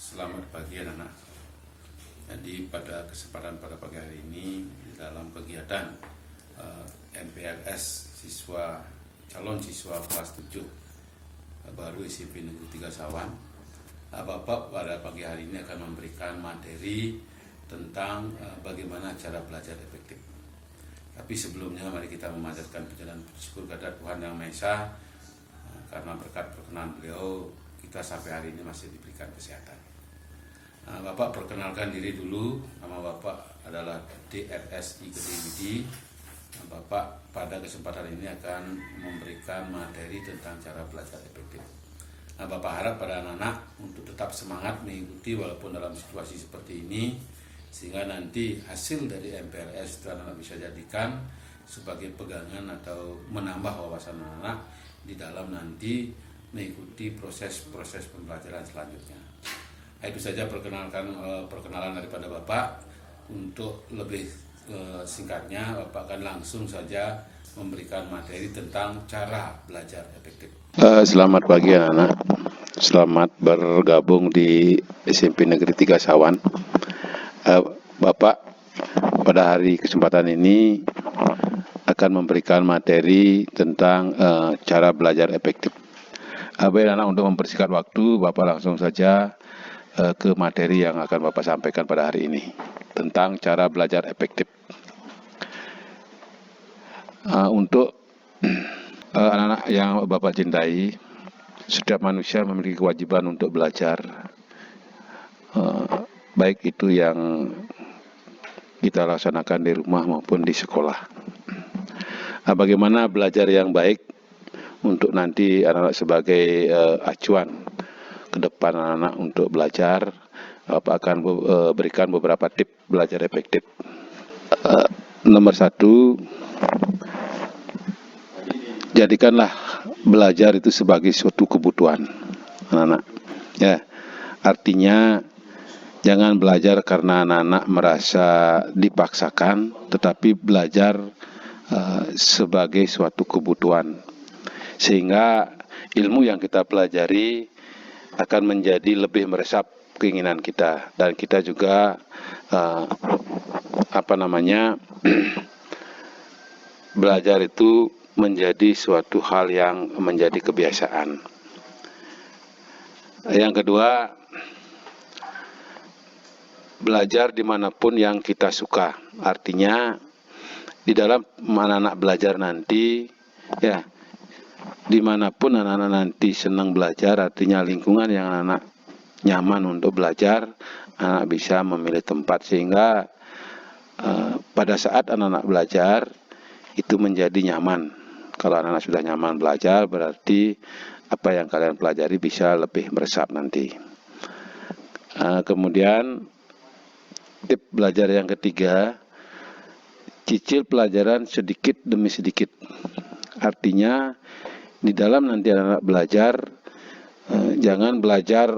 Selamat pagi anak-anak. Jadi pada kesempatan pada pagi hari ini di dalam kegiatan MPLS calon siswa kelas 7 baru SMP Negeri 3 Sawan, Bapak pada pagi hari ini akan memberikan materi tentang bagaimana cara belajar efektif. Tapi sebelumnya mari kita memanjatkan pujian syukur kepada Tuhan Yang Maha Esa, karena berkat perkenan beliau kita sampai hari ini masih diberikan kesehatan. Bapak perkenalkan diri dulu. Nama Bapak adalah DRSI Kedewidi. Bapak pada kesempatan ini akan memberikan materi tentang cara belajar efektif. Bapak harap pada anak-anak untuk tetap semangat mengikuti walaupun dalam situasi seperti ini, sehingga nanti hasil dari MPLS itu anak-anak bisa jadikan sebagai pegangan atau menambah wawasan anak-anak di dalam nanti mengikuti proses pembelajaran selanjutnya. Itu saja perkenalan daripada Bapak. Untuk lebih singkatnya, Bapak akan langsung saja memberikan materi tentang cara belajar efektif. Selamat pagi anak-anak. Selamat bergabung di SMP Negeri 3 Sawan. Bapak pada hari kesempatan ini akan memberikan materi tentang cara belajar efektif. Baik anak, untuk mempersingkat waktu, Bapak langsung saja ke materi yang akan Bapak sampaikan pada hari ini tentang cara belajar efektif. Untuk anak-anak yang Bapak cintai, setiap manusia memiliki kewajiban untuk belajar, baik itu yang kita laksanakan di rumah maupun di sekolah. Bagaimana belajar yang baik untuk nanti anak-anak sebagai acuan ke depan anak-anak untuk belajar, Bapak akan berikan beberapa tips belajar efektif. Nomor 1, jadikanlah belajar itu sebagai suatu kebutuhan anak-anak. Ya, artinya jangan belajar karena anak-anak merasa dipaksakan, tetapi belajar sebagai suatu kebutuhan, sehingga ilmu yang kita pelajari akan menjadi lebih meresap keinginan kita, dan kita juga belajar itu menjadi suatu hal yang menjadi kebiasaan. Yang kedua, belajar dimanapun yang kita suka. Artinya di dalam anak-anak belajar nanti, ya, dimanapun anak-anak nanti senang belajar, artinya lingkungan yang anak-anak nyaman untuk belajar, anak bisa memilih tempat, sehingga pada saat anak-anak belajar itu menjadi nyaman. Kalau anak-anak sudah nyaman belajar, berarti apa yang kalian pelajari bisa lebih meresap nanti. Kemudian tips belajar yang ketiga, cicil pelajaran sedikit demi sedikit. Artinya di dalam nanti anak-anak belajar, jangan belajar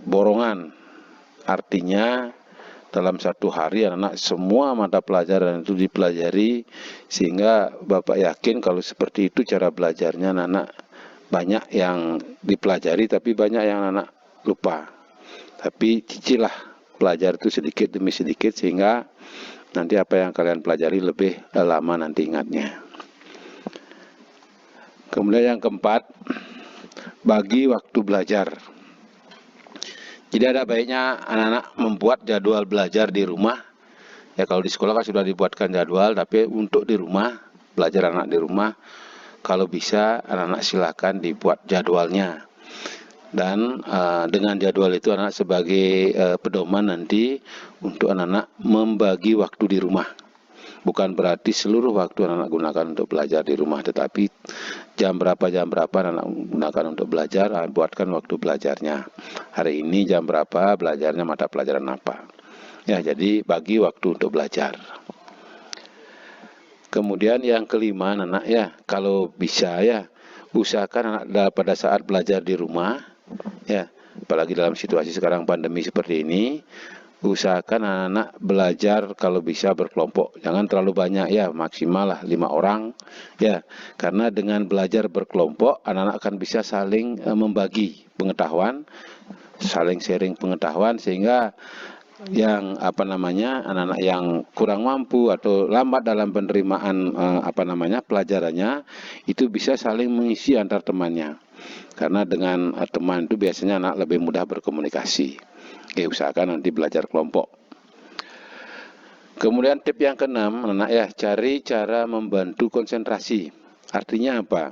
borongan. Artinya dalam satu hari anak-anak semua mata pelajaran itu dipelajari, sehingga Bapak yakin kalau seperti itu cara belajarnya anak-anak banyak yang dipelajari tapi banyak yang anak-anak lupa. Tapi cicilah belajar itu sedikit demi sedikit, sehingga nanti apa yang kalian pelajari lebih lama nanti ingatnya. Kemudian yang keempat, bagi waktu belajar. Jadi ada baiknya anak-anak membuat jadwal belajar di rumah. Ya, kalau di sekolah kan sudah dibuatkan jadwal, tapi untuk di rumah, belajar anak di rumah, kalau bisa anak-anak silakan dibuat jadwalnya. Dan dengan jadwal itu anak sebagai pedoman nanti untuk anak-anak membagi waktu di rumah. Bukan berarti seluruh waktu anak-anak gunakan untuk belajar di rumah, tetapi jam berapa anak-anak gunakan untuk belajar, buatkan waktu belajarnya. Hari ini jam berapa belajarnya mata pelajaran apa. Ya, jadi bagi waktu untuk belajar. Kemudian yang kelima, anak ya, kalau bisa ya, usahakan anak pada saat belajar di rumah, ya, apalagi dalam situasi sekarang pandemi seperti ini, usahakan anak-anak belajar kalau bisa berkelompok, jangan terlalu banyak ya, maksimal lah 5 orang ya, karena dengan belajar berkelompok anak-anak akan bisa saling membagi pengetahuan, saling sharing pengetahuan, sehingga yang anak-anak yang kurang mampu atau lambat dalam penerimaan pelajarannya itu bisa saling mengisi antar temannya, karena dengan teman itu biasanya anak lebih mudah berkomunikasi. Oke, usahakan nanti belajar kelompok. Kemudian tip yang keenam, anak ya, cari cara membantu konsentrasi. Artinya apa?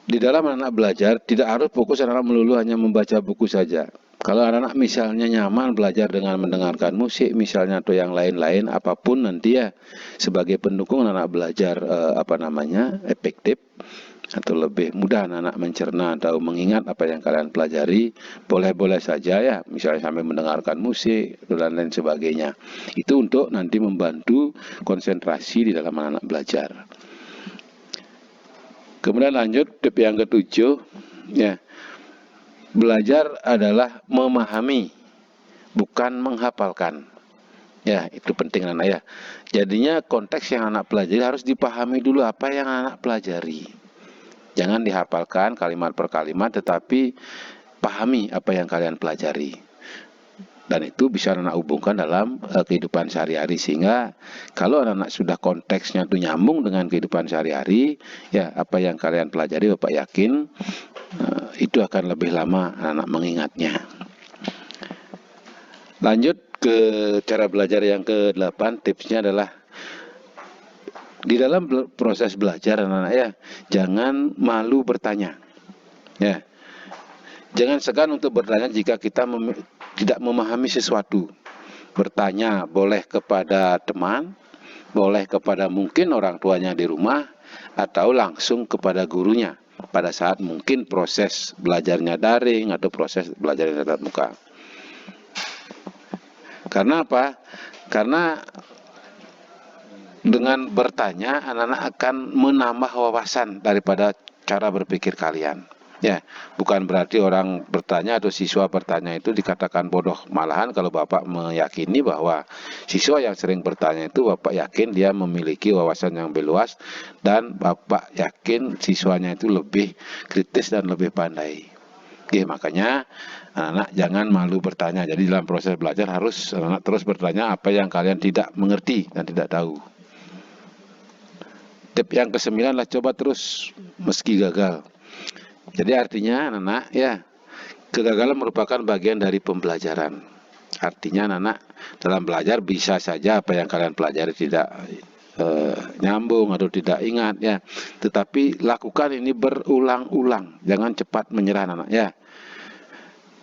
Di dalam anak belajar tidak harus fokus anak melulu hanya membaca buku saja. Kalau anak misalnya nyaman belajar dengan mendengarkan musik misalnya atau yang lain-lain apapun, nanti ya sebagai pendukung anak belajar efektif atau lebih mudah anak mencerna atau mengingat apa yang kalian pelajari, boleh-boleh saja ya, misalnya sambil mendengarkan musik dan lain sebagainya. Itu untuk nanti membantu konsentrasi di dalam anak belajar. Kemudian lanjut tip yang ketujuh ya, belajar adalah memahami, bukan menghafalkan. Ya, itu penting anak ya. Jadinya konteks yang anak pelajari harus dipahami dulu apa yang anak pelajari. Jangan dihafalkan kalimat per kalimat, tetapi pahami apa yang kalian pelajari. Dan itu bisa anak hubungkan dalam kehidupan sehari-hari, sehingga kalau anak sudah konteksnya itu nyambung dengan kehidupan sehari-hari, ya apa yang kalian pelajari Bapak yakin itu akan lebih lama anak mengingatnya. Lanjut ke cara belajar yang ke-8, tipsnya adalah di dalam proses belajar anak-anak ya, jangan malu bertanya. Ya. Jangan segan untuk bertanya jika kita tidak memahami sesuatu. Bertanya boleh kepada teman, boleh kepada mungkin orang tuanya di rumah, atau langsung kepada gurunya pada saat mungkin proses belajarnya daring atau proses belajarnya tatap muka. Karena apa? Karena dengan bertanya, anak-anak akan menambah wawasan daripada cara berpikir kalian. Ya, bukan berarti orang bertanya atau siswa bertanya itu dikatakan bodoh. Malahan kalau Bapak meyakini bahwa siswa yang sering bertanya itu Bapak yakin dia memiliki wawasan yang lebih luas, dan Bapak yakin siswanya itu lebih kritis dan lebih pandai. Oke, makanya anak-anak jangan malu bertanya. Jadi dalam proses belajar harus anak terus bertanya apa yang kalian tidak mengerti dan tidak tahu. Tip yang ke-9 lah, coba terus meski gagal. Jadi artinya anak-anak ya, kegagalan merupakan bagian dari pembelajaran. Artinya anak-anak dalam belajar bisa saja apa yang kalian pelajari tidak nyambung atau tidak ingat ya, tetapi lakukan ini berulang-ulang, jangan cepat menyerah anak-anak ya.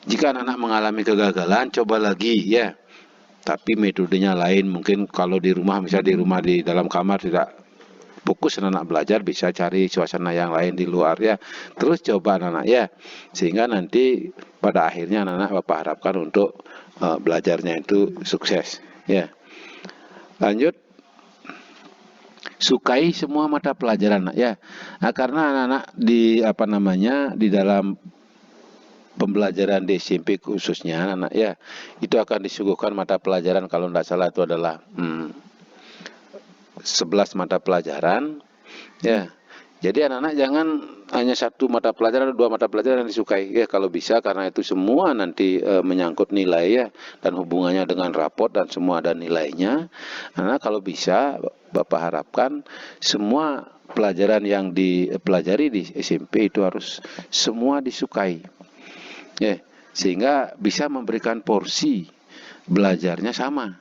Jika anak-anak mengalami kegagalan, coba lagi ya, tapi metodenya lain. Mungkin kalau di rumah, misalnya di dalam kamar tidak fokus anak-anak belajar, bisa cari suasana yang lain di luar ya. Terus coba anak-anak ya, sehingga nanti pada akhirnya anak-anak Bapak harapkan untuk belajarnya itu sukses ya. Lanjut, sukai semua mata pelajaran ya. Nah, karena anak-anak di dalam pembelajaran di SMP khususnya anak ya, itu akan disuguhkan mata pelajaran, kalau tidak salah itu adalah 11 mata pelajaran ya. Jadi anak-anak jangan hanya satu mata pelajaran atau 2 mata pelajaran yang disukai ya, kalau bisa, karena itu semua nanti menyangkut nilai ya, dan hubungannya dengan rapot dan semua ada nilainya. Anak kalau bisa Bapak harapkan semua pelajaran yang dipelajari di SMP itu harus semua disukai ya, sehingga bisa memberikan porsi belajarnya sama.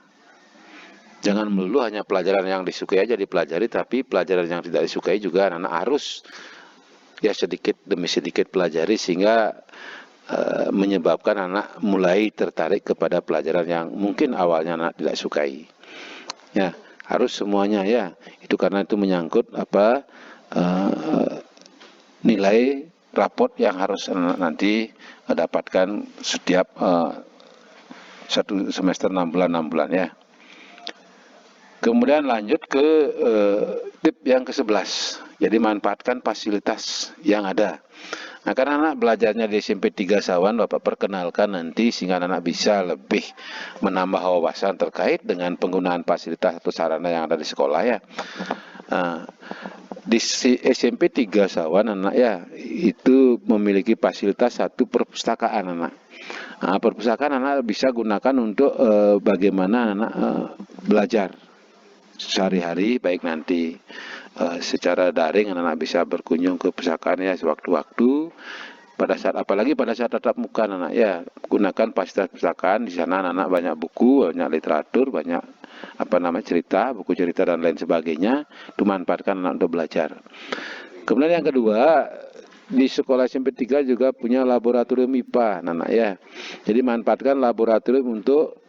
Jangan melulu hanya pelajaran yang disukai aja dipelajari, tapi pelajaran yang tidak disukai juga anak-anak harus ya sedikit demi sedikit pelajari, sehingga menyebabkan anak mulai tertarik kepada pelajaran yang mungkin awalnya anak tidak sukai. Ya, harus semuanya ya. Itu karena itu menyangkut nilai rapot yang harus anak nanti dapatkan setiap satu semester 6 bulan ya. Kemudian lanjut ke tip yang ke-11. Jadi manfaatkan fasilitas yang ada. Nah, karena anak belajarnya di SMP 3 Sawan, Bapak perkenalkan nanti sehingga anak bisa lebih menambah wawasan terkait dengan penggunaan fasilitas atau sarana yang ada di sekolah ya. Nah, di SMP 3 Sawan anak ya itu memiliki fasilitas satu perpustakaan anak. Nah, perpustakaan anak bisa gunakan untuk bagaimana anak belajar sehari-hari, baik nanti secara daring anak bisa berkunjung ke perpustakaan ya sewaktu-waktu, pada saat apalagi pada saat tatap muka anak ya gunakan fasilitas perpustakaan. Di sana anak banyak buku, banyak literatur, banyak cerita, buku cerita dan lain sebagainya, dimanfaatkan anak untuk belajar. Kemudian yang kedua, di sekolah SMP 3 juga punya laboratorium IPA anak ya. Jadi manfaatkan laboratorium untuk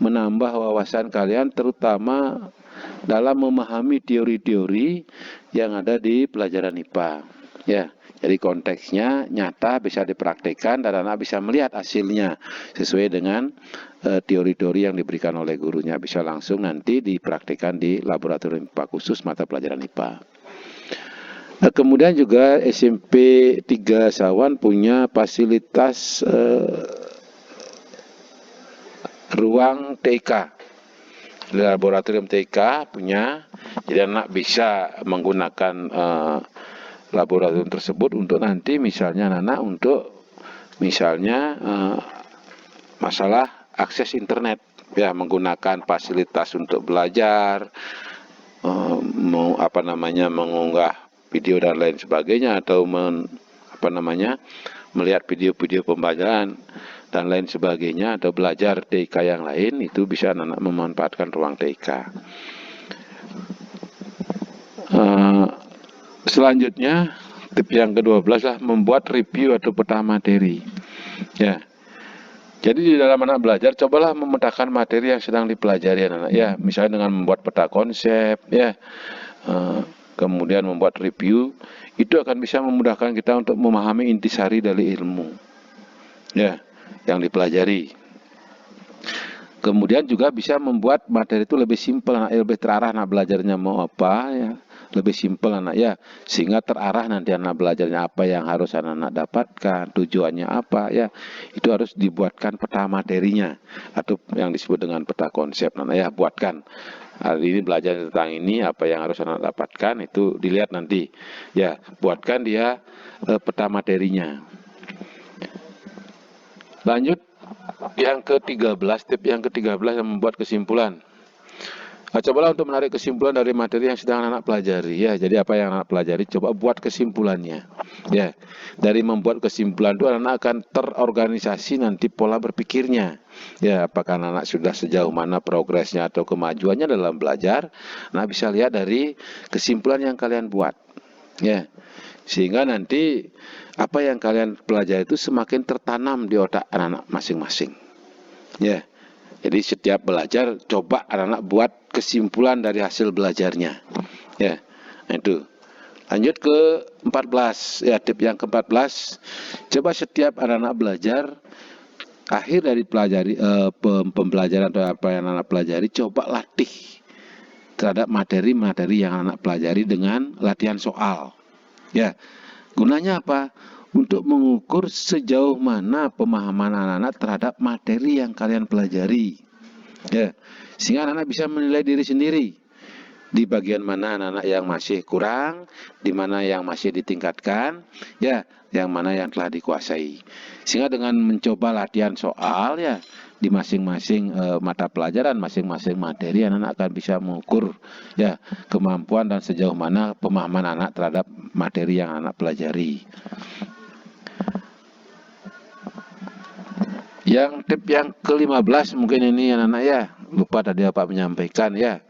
menambah wawasan kalian, terutama dalam memahami teori-teori yang ada di pelajaran IPA. Ya, jadi konteksnya nyata, bisa dipraktikkan dan anak bisa melihat hasilnya sesuai dengan teori-teori yang diberikan oleh gurunya, bisa langsung nanti dipraktikkan di laboratorium IPA khusus mata pelajaran IPA. Nah, kemudian juga SMP 3 Sawan punya fasilitas ruang TK. Laboratorium TK punya, jadi anak bisa menggunakan laboratorium tersebut untuk nanti misalnya anak untuk masalah akses internet ya, menggunakan fasilitas untuk belajar, mengunggah video dan lain sebagainya, atau melihat video-video pembelajaran dan lain sebagainya, atau belajar TK yang lain, itu bisa anak memanfaatkan ruang TK. Selanjutnya tip yang ke-12 lah, membuat review atau peta materi ya. Jadi di dalam anak belajar, cobalah memetakan materi yang sedang dipelajari anak ya, misalnya dengan membuat peta konsep ya, kemudian membuat review. Itu akan bisa memudahkan kita untuk memahami intisari dari ilmu ya yang dipelajari. Kemudian juga bisa membuat materi itu lebih simpel, lebih terarah anak belajarnya mau apa ya, lebih simpel anak ya, sehingga terarah nanti anak belajarnya apa yang harus anak dapatkan, tujuannya apa ya, itu harus dibuatkan peta materinya atau yang disebut dengan peta konsep anak ya. Buatkan hari ini belajar tentang ini, apa yang harus anak dapatkan, itu dilihat nanti ya, buatkan dia peta materinya. Lanjut yang ke-13, tip yang ke-13 yang membuat kesimpulan. Nah, cobalah untuk menarik kesimpulan dari materi yang sedang anak pelajari ya. Jadi apa yang anak pelajari, coba buat kesimpulannya ya. Dari membuat kesimpulan itu anak akan terorganisasi nanti pola berpikirnya ya. Apakah anak sudah sejauh mana progresnya atau kemajuannya dalam belajar, anak bisa lihat dari kesimpulan yang kalian buat ya, sehingga nanti apa yang kalian pelajari itu semakin tertanam di otak anak-anak masing-masing ya. Jadi setiap belajar coba anak-anak buat kesimpulan dari hasil belajarnya ya. Nah, itu. Lanjut ke 14 ya, tip yang ke-14, coba setiap anak-anak belajar, akhir dari pembelajaran atau apa yang anak pelajari, coba latih terhadap materi-materi yang anak pelajari dengan latihan soal ya. Gunanya apa? Untuk mengukur sejauh mana pemahaman anak-anak terhadap materi yang kalian pelajari ya, sehingga anak-anak bisa menilai diri sendiri di bagian mana anak-anak yang masih kurang, di mana yang masih ditingkatkan ya, yang mana yang telah dikuasai. Sehingga dengan mencoba latihan soal ya di masing-masing mata pelajaran, masing-masing materi, anak-anak akan bisa mengukur ya kemampuan dan sejauh mana pemahaman anak terhadap materi yang anak pelajari. Yang tip yang ke-15 mungkin ini anak-anak ya, lupa tadi Bapak menyampaikan ya.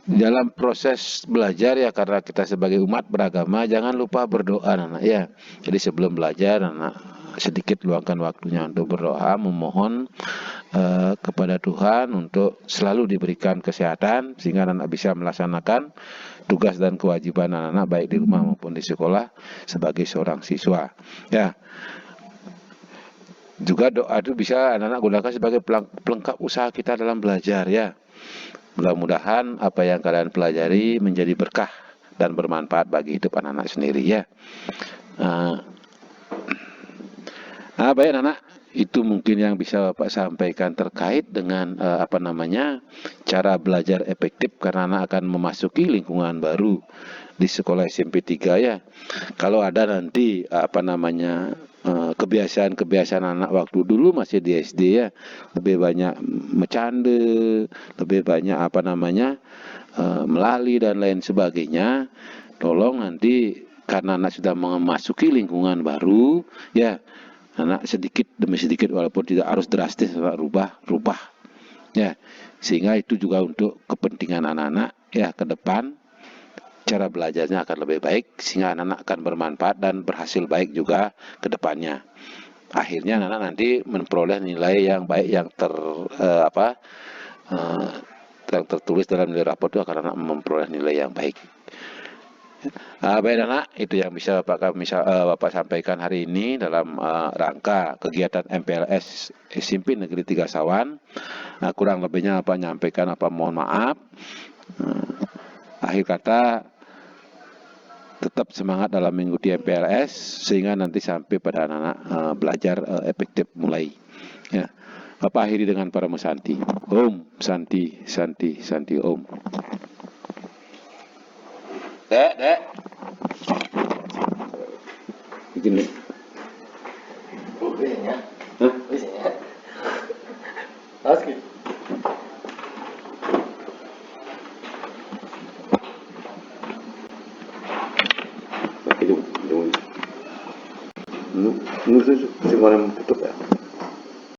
Dalam proses belajar ya, karena kita sebagai umat beragama, jangan lupa berdoa anak ya. Jadi sebelum belajar anak sedikit luangkan waktunya untuk berdoa, memohon kepada Tuhan untuk selalu diberikan kesehatan sehingga anak bisa melaksanakan tugas dan kewajiban anak-anak baik di rumah maupun di sekolah sebagai seorang siswa ya. Juga doa itu bisa anak-anak gunakan sebagai pelengkap usaha kita dalam belajar ya. Mudah-mudahan apa yang kalian pelajari menjadi berkah dan bermanfaat bagi hidup anak-anak sendiri ya. Baik anak-anak, itu mungkin yang bisa Bapak sampaikan terkait dengan cara belajar efektif karena anak akan memasuki lingkungan baru di sekolah SMP 3 ya. Kalau ada nanti kebiasaan-kebiasaan anak waktu dulu masih di SD ya, lebih banyak bercanda, lebih banyak melali dan lain sebagainya. Tolong nanti karena anak sudah memasuki lingkungan baru ya, anak sedikit demi sedikit walaupun tidak harus drastis rubah ya, sehingga itu juga untuk kepentingan anak-anak ya ke depan cara belajarnya akan lebih baik sehingga anak-anak akan bermanfaat dan berhasil baik juga ke depannya. Akhirnya anak-anak nanti memperoleh nilai yang baik yang yang tertulis dalam nilai rapor itu akan anak memperoleh nilai yang baik. Baik anak, itu yang bisa Bapak sampaikan hari ini dalam rangka kegiatan MPLS SMP Negeri 3 Sawan. Kurang lebihnya nyampaikan mohon maaf. Akhir kata, tetap semangat dalam mengikuti MPLS sehingga nanti sampai pada anak-anak belajar efektif mulai. Ya. Bapak akhiri dengan para musanti. Om Santi Santi Santi Om. Dek. Begini. Biasanya. Hah? Biasanya. Asli. Ini semua tutup ya.